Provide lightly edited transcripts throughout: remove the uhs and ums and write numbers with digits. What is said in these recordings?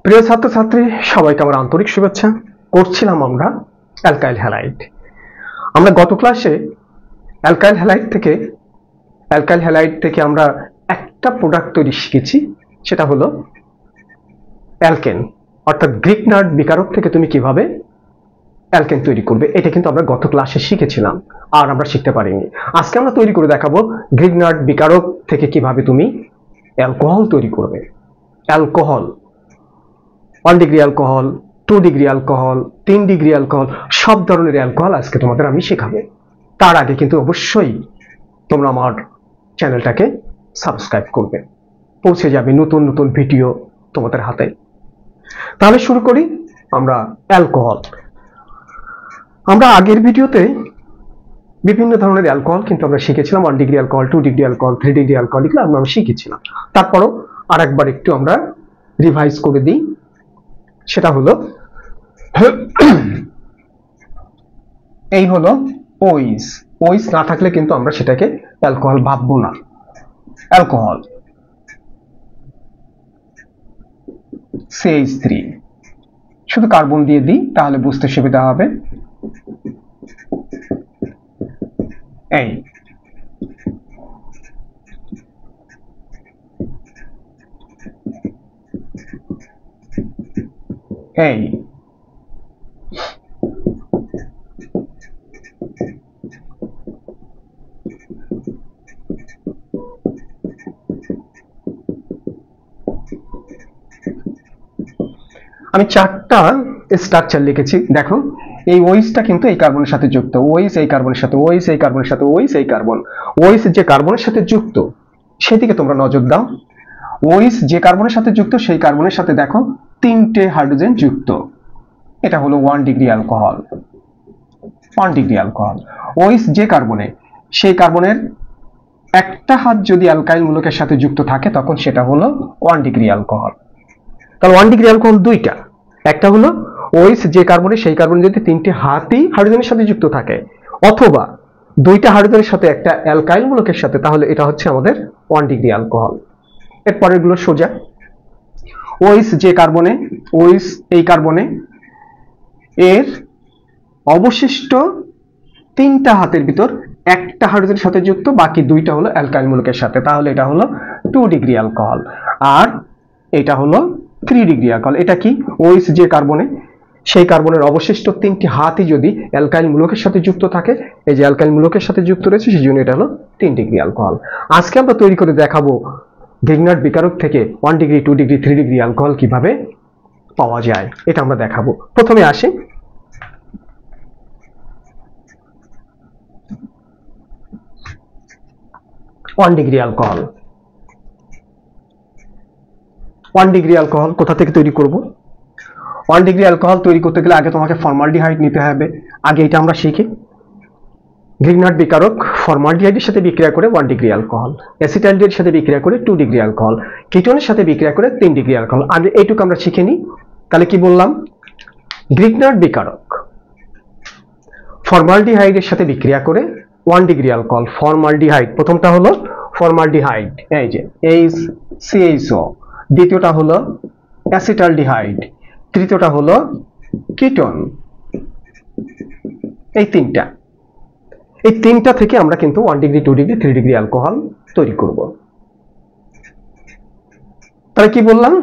প্রিয় ছাত্রছাত্রী, সবাইকে আমার আন্তরিক শুভেচ্ছা। করছিলাম আমরা অ্যালকাইল হ্যালাইড। আমরা গত ক্লাসে অ্যালকাইল হ্যালাইড থেকে আমরা একটা প্রোডাক্ট তৈরি শিখেছি, সেটা হলো অ্যালকেন। অর্থাৎ গ্রিগনার্ড বিকারক থেকে তুমি কিভাবে অ্যালকেন তৈরি করবে, এটা কিন্তু আমরা গত ক্লাসে শিখেছিলাম আর আমরা শিখতে পারিনি। আজকে আমরা তৈরি করে দেখাবো গ্রিগনার্ড বিকারক থেকে কিভাবে তুমি অ্যালকোহল তৈরি করবে। Alcohol 1 degree alcohol, 2 degree alcohol, 3 degree alcohol, সব ধরনের অ্যালকোহল আজকে তোমাদের আমি শেখাবো। তার আগে কিন্তু অবশ্যই তোমরা আমার চ্যানেলটাকে সাবস্ক্রাইব করবে, পৌঁছে যাবে নতুন নতুন ভিডিও তোমাদের হাতে। তাহলে শুরু করি আমরা অ্যালকোহল। আমরা আগের ভিডিওতে বিভিন্ন ধরনের অ্যালকোহল কিন্তু আমরা শিখেছিলাম। 1 degree alcohol, 2 degree alcohol, 3 degree alcohol, এগুলো আমরা শিখেছিলাম। তারপরও আরেকবার একটু আমরা রিভাইজ করে দিই। সেটা হলো এই হলো ওইস না থাকলে কিন্তু আমরা সেটাকে অ্যালকোহল ভাববো না। অ্যালকোহল CH3, শুধু কার্বন দিয়ে দিই তাহলে বুঝতে সুবিধা হবে। এই আমি চারটা স্ট্রাকচার লিখেছি, দেখো। এই ওইসটা কিন্তু এই কার্বনের সাথে যুক্ত, ওইস এই কার্বনের সাথে, ওইস এই কার্বনের সাথে, ওইস এই কার্বন। ওইস যে কার্বনের সাথে যুক্ত সেদিকে তোমরা নজর দাও। ওইস যে কার্বনের সাথে যুক্ত সেই কার্বনের সাথে দেখো 3টে হাইড্রোজেন যুক্ত। এটা হলো 1 ডিগ্রি অ্যালকোহল। 1 degree alcohol. ওইস যে কার্বনে, সেই কার্বনের একটা হাত যদি অ্যালকাইল মূলকের সাথে যুক্ত থাকে তখন সেটা হলো 1 ডিগ্রি অ্যালকোহল। তাহলে 1 ডিগ্রি অ্যালকোহল দুইটা, একটা হলো ওইস যে কার্বনে, সেই কার্বনে যদি 3টে হাতই হাইড্রোজেনের সাথে যুক্ত থাকে, অথবা দুইটা হাইড্রোজেনের সাথে একটা অ্যালকাইল মূলকের সাথে, তাহলে এটা হচ্ছে আমাদের 1 ডিগ্রি অ্যালকোহল। এর পরের গুলো সোজা। ওইস যে কার্বনে, ওইস এই কার্বনে, এর অবশিষ্ট 3টা হাতের ভিতর একটা হাইড্রোজেনের সাথে যুক্ত, বাকি দুইটা হলো অ্যালকাইল মূলকের সাথে, তাহলে এটা হলো 2 ডিগ্রি অ্যালকোহল। আর এটা হলো 3 ডিগ্রি অ্যালকোহল। এটা কি? ওইস যে কার্বনে, সেই কার্বনের অবশিষ্ট 3টি হাতই যদি অ্যালকাইল মূলকের সাথে যুক্ত থাকে, এই যে অ্যালকাইল মূলকের সাথে যুক্ত রয়েছে, সেই জন্য এটা হলো 3 ডিগ্রি অ্যালকোহল। আজকে আমরা তৈরি করে দেখাবো গ্রিগনার্ড বিকারক থেকে 1 ডিগ্রি, 2 ডিগ্রি, 3 ডিগ্রি অ্যালকোহল কিভাবে পাওয়া যায়, এটা আমরা দেখাবো। প্রথমে আসি one degree alcohol. 1 degree alcohol কোথা থেকে তৈরি করব? 1 ডিগ্রি অ্যালকোহল তৈরি করতে গেলে আগে তোমাকে ফর্মালডিহাইড নিতে হবে। আগে এটা আমরা শিখি। গ্রিগনার্ড বিকারক ফর্মালডিহাইডের সাথে বিক্রিয়া করে 1 ডিগ্রি অ্যালকোহল, অ্যাসিটালডিহাইডের সাথে বিক্রিয়া করে 2 ডিগ্রি অ্যালকোহল, কিটোনের সাথে বিক্রিয়া করে 3 ডিগ্রি অ্যালকোহল। আগে এইটুকু আমরা শিখে নিই। তাহলে কি বললাম? গ্রিগনার্ড বিকারক ফর্মালডিহাইডের সাথে বিক্রিয়া করে 1 ডিগ্রি অ্যালকোহল। ফর্মালডিহাইড, প্রথমটা হলো ফর্মালডিহাইড, এই যে CHO, দ্বিতীয়টা হলো অ্যাসিটালডিহাইড, তৃতীয়টা হলো কিটোন। এই তিনটা থেকে আমরা কিন্তু 1 ডিগ্রি, 2 ডিগ্রি, 3 ডিগ্রি অ্যালকোহল তৈরি করব। তাহলে কি বললাম?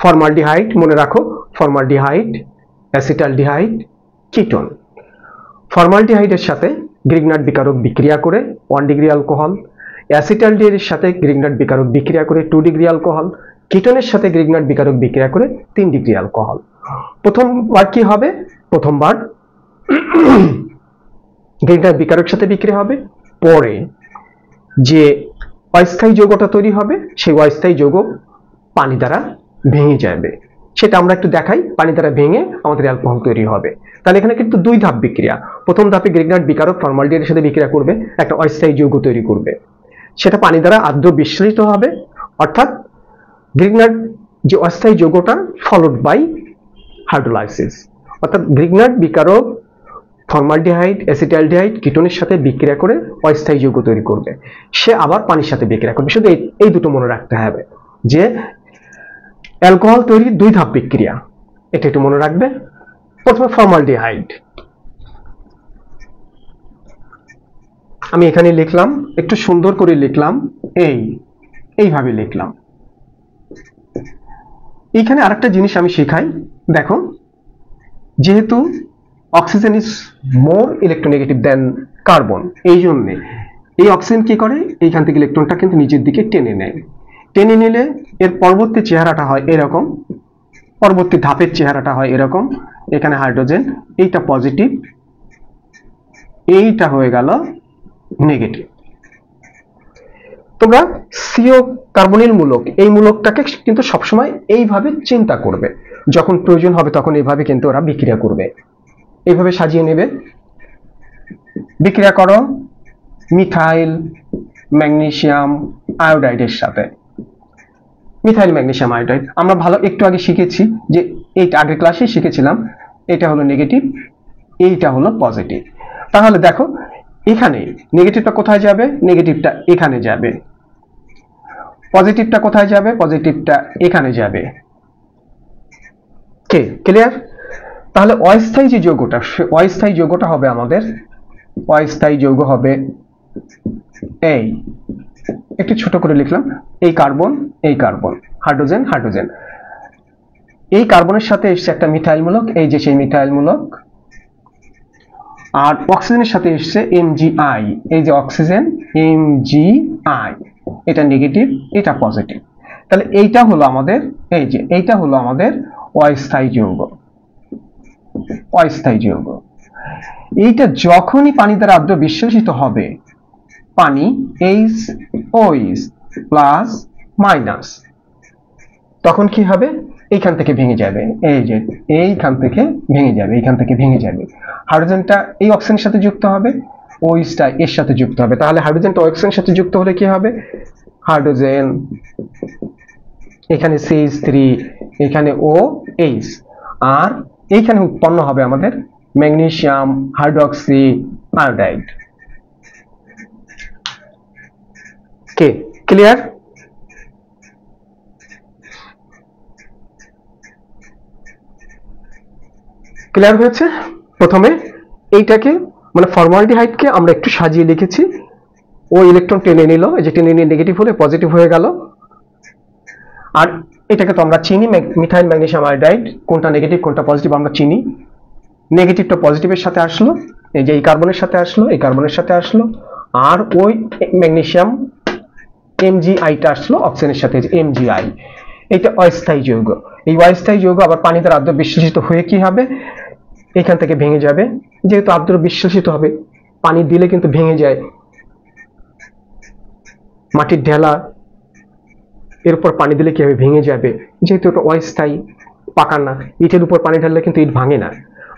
ফর্মালডিহাইড, মনে রাখো, ফর্মালডিহাইড, অ্যাসিটালডিহাইড, কিটোন। ফর্মালডিহাইডের সাথে গ্রিগনার্ড বিকারক বিক্রিয়া করে 1 ডিগ্রি অ্যালকোহল, অ্যাসিটালডিহাইডের সাথে গ্রিগনার্ড বিকারক বিক্রিয়া করে 2 ডিগ্রি অ্যালকোহল, কিটোনের সাথে গ্রিগনার্ড বিকারক বিক্রিয়া করে 3 ডিগ্রি অ্যালকোহল। প্রথমবার কি হবে? প্রথমবার গ্রিগনার্ড বিকারকের সাথে বিক্রিয়া হবে, পরে যে অস্থায়ী যৌগটা তৈরি হবে সেই অস্থায়ী যৌগ পানি দ্বারা ভেঙে যাবে। সেটা আমরা একটু দেখাই। পানি দ্বারা ভেঙে আমাদের অ্যালকোহল তৈরি হবে। তাহলে এখানে কিন্তু 2 ধাপ বিক্রিয়া। প্রথম ধাপে গ্রিগনার্ড বিকারক ফর্মালডিহাইডের সাথে বিক্রিয়া করবে, একটা অস্থায়ী যৌগ তৈরি করবে, সেটা পানি দ্বারা আদ্র বিশ্লেষিত হবে, অর্থাৎ গ্রিগনার্ড যে অস্থায়ী যৌগটা ফলোড বাই হাইড্রোলাইসিস, অর্থাৎ গ্রিগনার্ড বিকারক ফর্মালডিহাইড, অ্যাসিটালডিহাইড, কিটোনের সাথে বিক্রিয়া করে অস্থায়ী যৌগ তৈরি করবে, সে আবার পানির সাথে বিক্রিয়া করবে। শুধু এই দুটো মনে রাখতে হবে যে অ্যালকোহল তৈরি 2 ধাপ বিক্রিয়া, এটা একটু মনে রাখবে। প্রথমে ফর্মালডিহাইড, আমি এখানে লিখলাম, একটু সুন্দর করে লিখলাম, এইভাবে লিখলাম। এইখানে আরেকটা জিনিস আমি শেখাই, দেখো, যেহেতু oxygen is more electronegative than carbon, এই জন্যে এই অক্সিজেন কি করে, এইখান থেকে ইলেকট্রনটা কিন্তু নিচের দিকে টেনে নেয়। টেনে নিলে এর পরবর্তী চেহারাটা হয় এরকম, পরবর্তী ধাপের চেহারাটা হয় এরকম। এখানে হাইড্রোজেন, এইটা পজিটিভ, এইটা হয়ে গেল নেগেটিভ। তোমরা সিও কার্বনিল মূলক, এই মূলকটাকে কিন্তু সবসময় এইভাবে চিন্তা করবে, যখন প্রয়োজন হবে তখন এইভাবে কিন্তু ওরা বিক্রিয়া করবে। এইভাবে সাজিয়ে নেবে, বিক্রিয়া করো মিথাইল ম্যাগনেসিয়াম আয়োডাইডের সাথে। মিথাইল ম্যাগনেসিয়াম আয়োডাইড আমরা ভালো একটু আগে শিখেছি, যে এইটা আগের ক্লাসে শিখেছিলাম, এটা হলো নেগেটিভ, এইটা হলো পজিটিভ। তাহলে দেখো এখানে নেগেটিভটা কোথায় যাবে, নেগেটিভটা এখানে যাবে, পজিটিভটা কোথায় যাবে, পজিটিভটা এখানে যাবে। কে ক্লিয়ার? তাহলে অস্থায়ী যে যৌগটা, অস্থায়ী যৌগটা হবে আমাদের, অস্থায়ী যৌগ হবে এই, একটু ছোট করে লিখলাম, এই কার্বন, এই কার্বন, হাইড্রোজেন, হাইড্রোজেন, এই কার্বনের সাথে এসছে একটা মিথাইল মূলক, এই যে সেই মিথাইল মূলক, আর অক্সিজেনের সাথে এসছে এমজিআই, এই যে অক্সিজেন এমজিআই, এটা নেগেটিভ, এটা পজিটিভ। তাহলে এইটা হলো আমাদের, এই যে এইটা হলো আমাদের অস্থায়ী যৌগ, অস্থায়ী যৌগ। এইটা যখনই পানি দ্বারা আদ্র বিশ্লেষিত হবে, পানি HOH প্লাস মাইনাস, তখন কি হবে, এইখান থেকে ভেঙে যাবে, এই যে এইখান থেকে ভেঙে যাবে, এইখান থেকে ভেঙে যাবে। হাইড্রোজেনটা এই অক্সিজেনের সাথে যুক্ত হবে, ওইসটা এর সাথে যুক্ত হবে। তাহলে হাইড্রোজেনটা অক্সিজেনের সাথে যুক্ত হলে কি হবে, হাইড্রোজেন, এখানে CH3, এখানে OH, আর এইখানে উৎপন্ন হবে আমাদের ম্যাগনেসিয়াম হাইড্রক্সি আয়োডাইড। কে ক্লিয়ার? ক্লিয়ার হয়েছে? প্রথমে এইটাকে মানে ফর্মালডিহাইডকে আমরা একটু সাজিয়ে লিখেছি, ও ইলেকট্রন টেনে নিল, এই যে টেনে নিয়ে নেগেটিভ হলে পজিটিভ হয়ে গেল। আর এটাকে তো আমরা চিনি, মিথাইল ম্যাগনেসিয়াম আয়োডাইড, কোনটা নেগেটিভ কোনটা পজিটিভ আমরা চিনি। নেগেটিভটা পজিটিভের সাথে আসলো, এই যে এই কার্বনের সাথে আসলো, এই কার্বনের সাথে আসলো, আর ওই ম্যাগনেসিয়াম এমজিআইটা আসলো অক্সিজেনের সাথে, এমজিআই। এটা অস্থায়ী যৌগ। এই অস্থায়ী যৌগ আবার পানি দ্বারা আদ্র বিশ্লেষিত হয়ে কি হবে, এখান থেকে ভেঙে যাবে। যেহেতু আদ্র বিশ্লেষিত হবে, পানি দিলে কিন্তু ভেঙে যায়, মাটির ঢেলা এর উপর পানি দিলে কি হবে, ভেঙে যাবে। যেহেতু এটা অস্থায়ী, পাকা না, ইটের উপর পানি ঢাললে কিন্তু ইট ভাঙে না,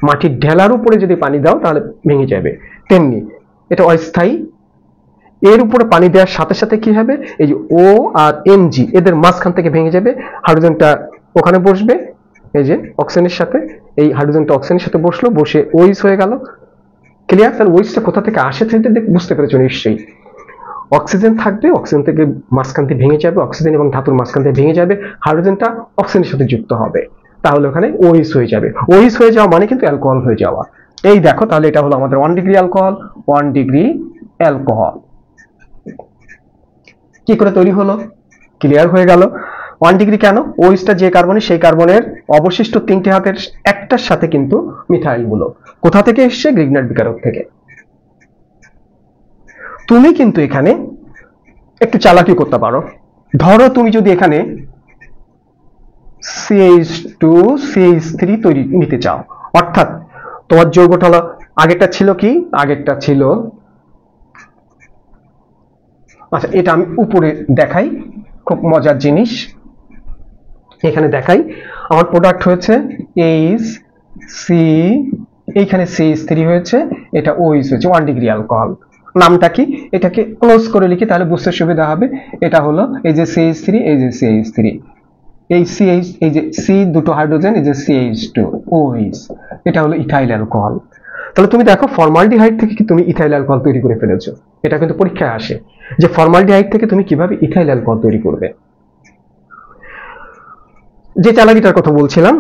মাটির ঢেলার উপরে যদি পানি দাও তাহলে ভেঙে যাবে। তেমনি এটা অস্থায়ী, এর উপরে পানি দেওয়ার সাথে সাথে কি হবে, এই যে ও আর এমজি এদের মাঝখান থেকে ভেঙে যাবে, হাইড্রোজেনটা ওখানে বসবে, এই যে অক্সিজেনের সাথে, এই হাইড্রোজেনটা অক্সিজেনের সাথে বসলো, বসে ওইস হয়ে গেল। ক্লিয়ার? তাহলে ওইসটা কোথা থেকে আসে সেটা বুঝতে পেরেছো নিশ্চয়ই। অক্সিজেন থাকবে, অক্সিজেন থেকে মাঝখান থেকে ভেঙে যাবে, অক্সিজেন এবং ধাতুর মাঝখান থেকে ভেঙে যাবে, হাইড্রোজেনটা অক্সিজেনের সাথে যুক্ত হবে, তাহলে ওখানে ওইস হয়ে যাবে। ওইস হয়ে যাওয়া মানে কিন্তু অ্যালকোহল হয়ে যাওয়া। এই দেখো, তাহলে এটা হলো আমাদের 1 ডিগ্রি অ্যালকোহল, 1 ডিগ্রি অ্যালকোহল কি করে তৈরি হলো, ক্লিয়ার হয়ে গেল। 1 ডিগ্রি কেন, ওইসটা যে কার্বনে, সেই কার্বনের অবশিষ্ট 3টে হাতের একটার সাথে কিন্তু মিথাইল গুলো কোথা থেকে এসছে, গ্রিগনার বিকারক থেকে। তুমি কিন্তু এখানে একটু চালাকি করতে পারো। ধরো তুমি যদি এখানে CH2 CH3 তৈরি নিতে চাও, অর্থাৎ তোমার যৌগটা হলো, আগেরটা ছিল কি, আগেরটা ছিল, আচ্ছা এটা আমি উপরে দেখাই, খুব মজার জিনিস এখানে দেখাই। আমার প্রোডাক্ট হয়েছে HC, এইখানে CH3 হয়েছে, এটা OH হয়েছে, 1 ডিগ্রি অ্যালকোহল। নামটা কি, এটাকে ক্লোজ করে লিখি তাহলে বুঝতে সুবিধা হবে। এটা হলো এই যে CH3, এই যে CH3, এই CH, এই যে C দুটো হাইড্রোজেন, এই যে CH2 OH, এটা হলো ইথাইল অ্যালকোহল। তাহলে তুমি দেখো ফর্মালডিহাইড থেকে কি তুমি ইথাইল অ্যালকোহল তৈরি করে ফেলেছো। এটা কিন্তু পরীক্ষায় আসে যে ফর্মালডিহাইড থেকে তুমি কিভাবে ইথাইল অ্যালকোহল তৈরি করবে। যে চালাকিটার কথা বলছিলাম,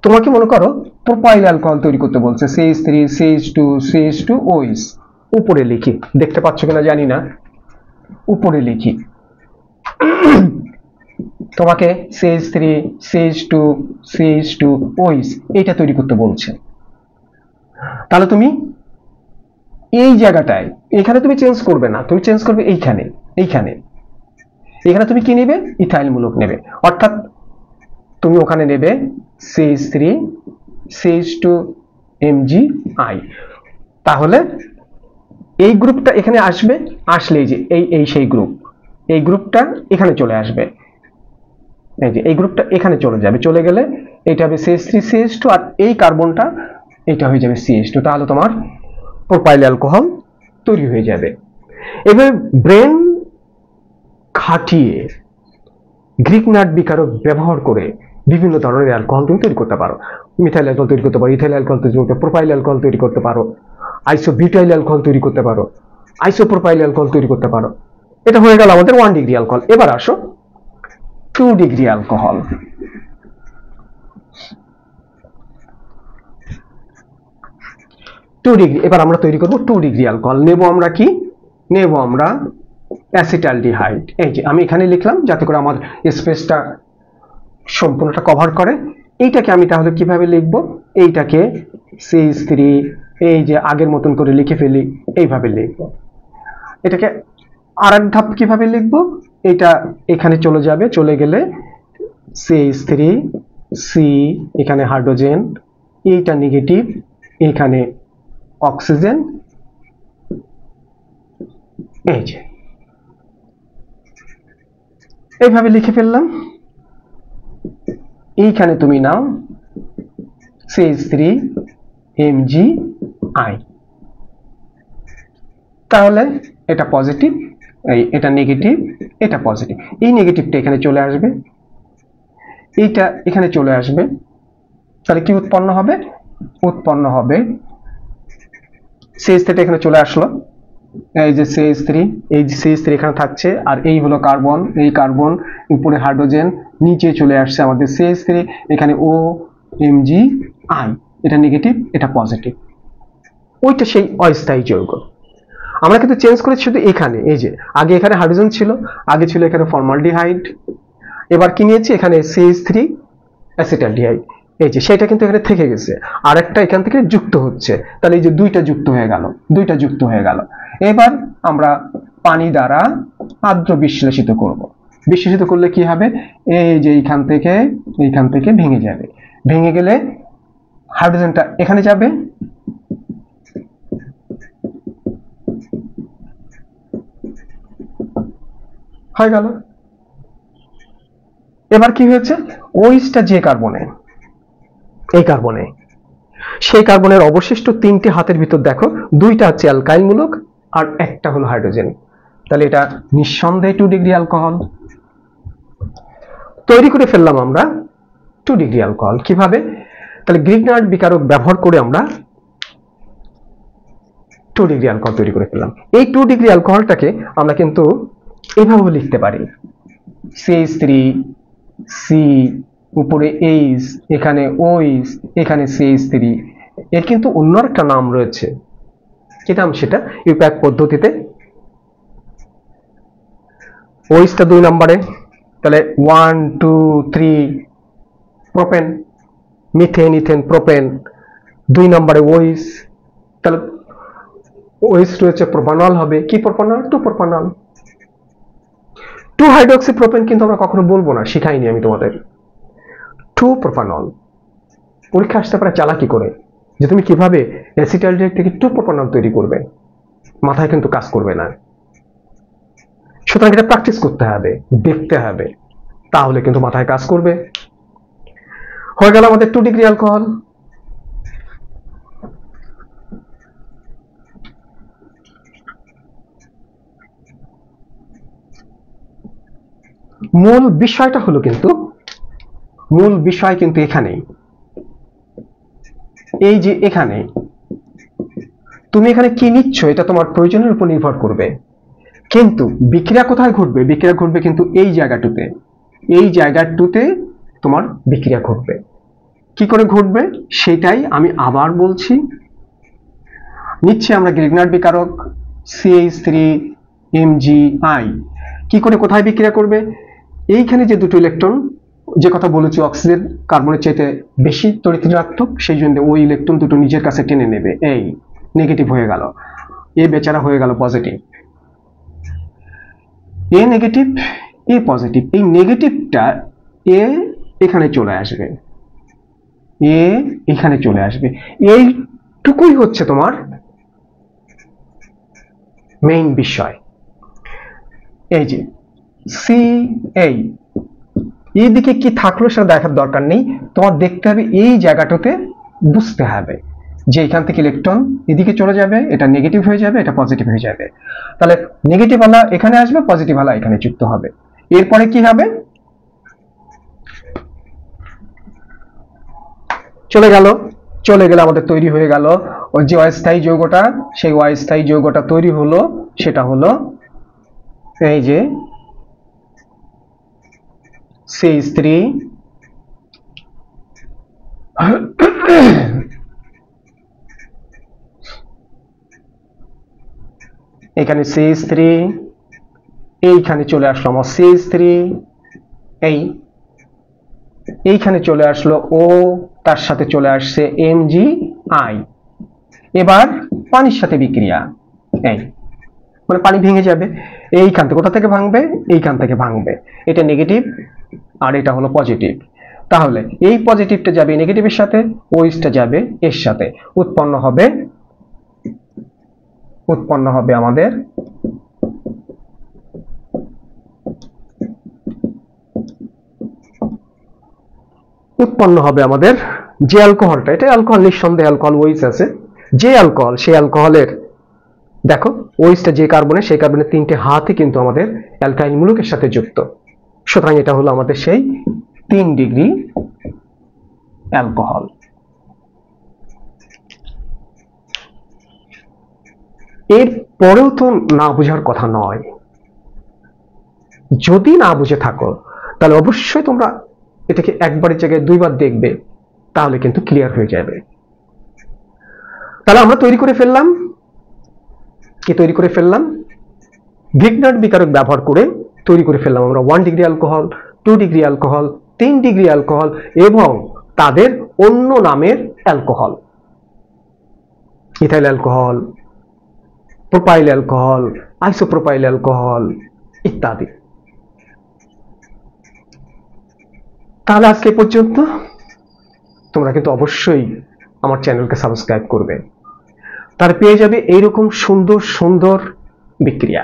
তোমাকে মনে করো প্রোপাইল অ্যালকোহল তৈরি করতে বলছে, CH3 CH2 CH2 OH। উপরে লিখি, দেখতে পাচ্ছ কিনা জানি না, উপরে লিখি তোমাকে CH3 CH2 CH2 OH এটা তৈরি করতে বলছে। তাহলে তুমি এই জায়গাটায়, এখানে তুমি চেঞ্জ করবে না, তুমি চেঞ্জ করবে এইখানে, এইখানে এখানে তুমি কি নেবে, ইথাইল মূলক নেবে, অর্থাৎ তুমি ওখানে নেবে CH3 CH2 MgI। তাহলে এই গ্রুপটা এখানে আসবে, আসলে এই যে এই সেই গ্রুপ, এই গ্রুপটা এখানে চলে আসবে, এই যে এই গ্রুপটা এখানে চলে যাবে, চলে গেলে এটা হবে CH3 CH2 আর এই কার্বনটা এটা হয়ে যাবে CH2। তাহলে তোমার প্রোপাইল অ্যালকোহল তৈরি হয়ে যাবে। এবার ব্রেন খাটিয়ে গ্রিগনার্ড বিকারক ব্যবহার করে বিভিন্ন ধরনের অ্যালকোহল তুমি তৈরি করতে পারো। মিথাইল অ্যালকোহল তৈরি করতে পারো, ইথাইল অ্যালকোহল তৈরি করতে পারো, প্রোপাইল অ্যালকোহল তৈরি করতে পারো, আইসোবিউটাইল অ্যালকোহল তৈরি করতে পারো, আইসোপ্রোপাইল অ্যালকোহল তৈরি করতে পারো। এটা হয়ে গেল আমাদের 1 ডিগ্রি অ্যালকোহল। এবার আসো 2 ডিগ্রি অ্যালকোহল। 2 ডিগ্রি, এবার আমরা তৈরি করব 2 ডিগ্রি অ্যালকোহল। নেব আমরা কি, নেব আমরা অ্যাসিটালডিহাইড। এই যে আমি এখানে লিখলাম যাতে করে আমার স্পেসটা সম্পূর্ণটা কভার করে। এইটাকে আমি তাহলে কিভাবে লিখব, এইটাকে CH3 এই যে আগের মতন করে লিখে ফেলি, এইভাবে লিখব। এটাকে আরেক ধাপ কিভাবে লিখব, এটা এখানে চলে যাবে, চলে গেলে CH3 C, এখানে হাইড্রোজেন, এইটা নেগেটিভ, এখানে অক্সিজেন, এই যে এইভাবে লিখে ফেললাম। এইখানে তুমি নাও CH3 MgI। তাহলে এটা পজিটিভ, এটা নেগেটিভ, এটা পজিটিভ, এই নেগেটিভটা এখানে চলে আসবে, এইটা এখানে চলে আসবে। তাহলে কি উৎপন্ন হবে, উৎপন্ন হবে CH3 এখানে চলে আসলো, এই যে CH3, এই যে CH3 এখানে থাকছে, আর এই হলো কার্বন, এই কার্বন, উপরে হাইড্রোজেন, নিচে চলে আসছে আমাদের CH3, এখানে O MgI, এটা নেগেটিভ, এটা পজিটিভ, ওইটা সেই অস্থায়ী যৌগ। আমরা কিন্তু চেঞ্জ করেছি শুধু এখানে, এই যে আগে এখানে হাইড্রোজেন ছিল, আগে ছিল এখানে ফর্মালডিহাইড, এবার কি নিয়েছি এখানে CH3 অ্যাসিটালডিহাইড, এই যে সেটা কিন্তু এখানে থেকে গেছে, আর একটা এখান থেকে যুক্ত হচ্ছে, তাহলে এই যে দুইটা যুক্ত হয়ে গেল, দুইটা যুক্ত হয়ে গেল। এবার আমরা পানি দ্বারা আর্দ্র বিশ্লেষিত করব। বিশ্লেষিত করলে কি হবে, এই যে এইখান থেকে ভেঙে যাবে, ভেঙে গেলে হাইড্রোজেনটা এখানে যাবে, হয়ে গেল। এবার কি হয়েছে, ওইসটা যে কার্বনে, এই কার্বনে, সেই কার্বনের অবশিষ্ট 3টে হাতের ভিতর দেখো, 2টা হচ্ছে অ্যালকাইল মূলক আর একটা হলো হাইড্রোজেন। তাহলে এটা নিঃসন্দেহে 2 ডিগ্রি অ্যালকোহল তৈরি করে ফেললাম আমরা। 2 ডিগ্রি অ্যালকোহল কিভাবে, তাহলে গ্রিগনার্ড বিকারক ব্যবহার করে আমরা 2 ডিগ্রি অ্যালকোহল তৈরি করে ফেললাম। এই 2 ডিগ্রি অ্যালকোহলটাকে আমরা কিন্তু এইভাবে লিখতে পারি, CH3 C, উপরে H, এখানে OH, এখানে CH3। এর কিন্তু অন্য একটা নাম রয়েছে, কি নাম সেটা, ইউপ্যাক পদ্ধতিতে OH-টা 2 নম্বরে, তাহলে 1 2 3 প্রোপেন, মিথেন ইথেন প্রোপেন, 2 নম্বরে OH, তাহলে OH রয়েছে প্রোপানল, হবে কি প্রোপানল, 2 প্রোপানল। 2 হাইড্রোক্সি প্রোপেন কিন্তু আমরা কখনো বলবো না, শিখাইনি আমি তোমাদের। 2 প্রোপানল, পরীক্ষা আসতে পারে চালাকি করে যে তুমি কিভাবে অ্যাসিটালডিহাইড থেকে 2 প্রোপানল তৈরি করবে, মাথায় কিন্তু কাজ করবে না। সুতরাং এটা প্র্যাকটিস করতে হবে, দেখতে হবে, তাহলে কিন্তু মাথায় কাজ করবে। হয়ে গেল আমাদের 2 ডিগ্রি অ্যালকোহল। মূল বিষয়টা হলো কিন্তু, মূল বিষয় কিন্তু এখানেই, এই যে এখানে তুমি এখানে কি নিচ্ছ এটা তোমার প্রয়োজনের উপর নির্ভর করবে, কিন্তু বিক্রিয়া কোথায় ঘটবে, বিক্রিয়া ঘটবে কিন্তু এই জায়গাটুতে, এই জায়গাটুতে তোমার বিক্রিয়া ঘটবে। কি করে ঘটবে সেটাই আমি আবার বলছি। নিচ্ছে আমরা গ্রিগনার্ড বিকারক CH3MgI কি করে কোথায় বিক্রিয়া করবে? এইখানে যে দুটো ইলেকট্রন, যে কথা বলেছি অক্সিজেন কার্বনের চাইতে বেশি তড়িৎ ঋণাত্মক, সেই জন্য ওই ইলেকট্রন দুটো নিজের কাছে টেনে নেবে, এই নেগেটিভ হয়ে গেল, এ বেচারা হয়ে গেল পজিটিভ। এ নেগেটিভ, এ পজিটিভ, এই নেগেটিভটা এ এখানে চলে আসবে, এ এখানে চলে আসবে, এইটুকুই হচ্ছে তোমার মেইন বিষয়। এই যে সি এই দিকে কি থাকলো সেটা দেখার দরকার নেই, তোমার দেখতে হবে এই জায়গাটাতে, বুঝতে হবে যে এখান থেকে ইলেকট্রন এদিকে চলে যাবে, এটা নেগেটিভ হয়ে যাবে, এটা পজিটিভ হয়ে যাবে। তাহলে নেগেটিভ আলা এখানে আসবে, পজিটিভ আলা এখানে যুক্ত হবে। এরপরে কি হবে? চলে গেলে আমাদের তৈরি হয়ে গেল ওই যে অস্থায়ী যৌগটা, সেই অস্থায়ী যৌগটা তৈরি হলো, সেটা হলো এই যে CH3 এখানে CH3, এইখানে চলে আসলো আমার CH3, এইখানে চলে আসলো ও, তার সাথে চলে আসছে MgI। এবার পানির সাথে বিক্রিয়া, এই মানে পানি ভেঙে যাবে, এইখান থেকে, কোথা থেকে ভাঙবে? এইখান থেকে ভাঙবে, এটা নেগেটিভ আর এটা হলো পজিটিভ। তাহলে এই পজিটিভটা যাবে নেগেটিভের সাথে, ওইসটা যাবে এর সাথে, উৎপন্ন হবে আমাদের যে অ্যালকোহলটা, এটা অ্যালকোহল নিঃসন্দেহে, অ্যালকোহল ওইস আছে, যে অ্যালকোহল, সেই অ্যালকোহলের দেখো ওইসটা যে কার্বনের, সেই কার্বনের 3টে হাতই কিন্তু আমাদের অ্যালকাইল মূলকের সাথে যুক্ত। সুতরাং এটা হলো আমাদের সেই 3 ডিগ্রি অ্যালকোহল। এর পরেও তো না বোঝার কথা নয়, যদি না বুঝে থাকো তাহলে অবশ্যই তোমরা এটাকে একবারের জায়গায় 2বার দেখবে, তাহলে কিন্তু ক্লিয়ার হয়ে যাবে। তাহলে আমরা তৈরি করে ফেললাম গ্রিগনার্ড বিকারক ব্যবহার করে তৈরি করে ফেললাম আমরা 1 degree alcohol, 2 degree alcohol, 3 degree alcohol এবং তাদের অন্য নামের alcohol, ethyl alcohol, propyl alcohol, isopropyl alcohol ইত্যাদি। তাহলে আজকে পর্যন্ত, তোমরা কিন্তু অবশ্যই আমার চ্যানেলকে সাবস্ক্রাইব করবে, তার পেয়ে যাবে এইরকম সুন্দর সুন্দর বিক্রিয়া।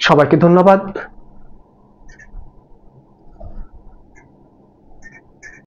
সবাইকে ধন্যবাদ।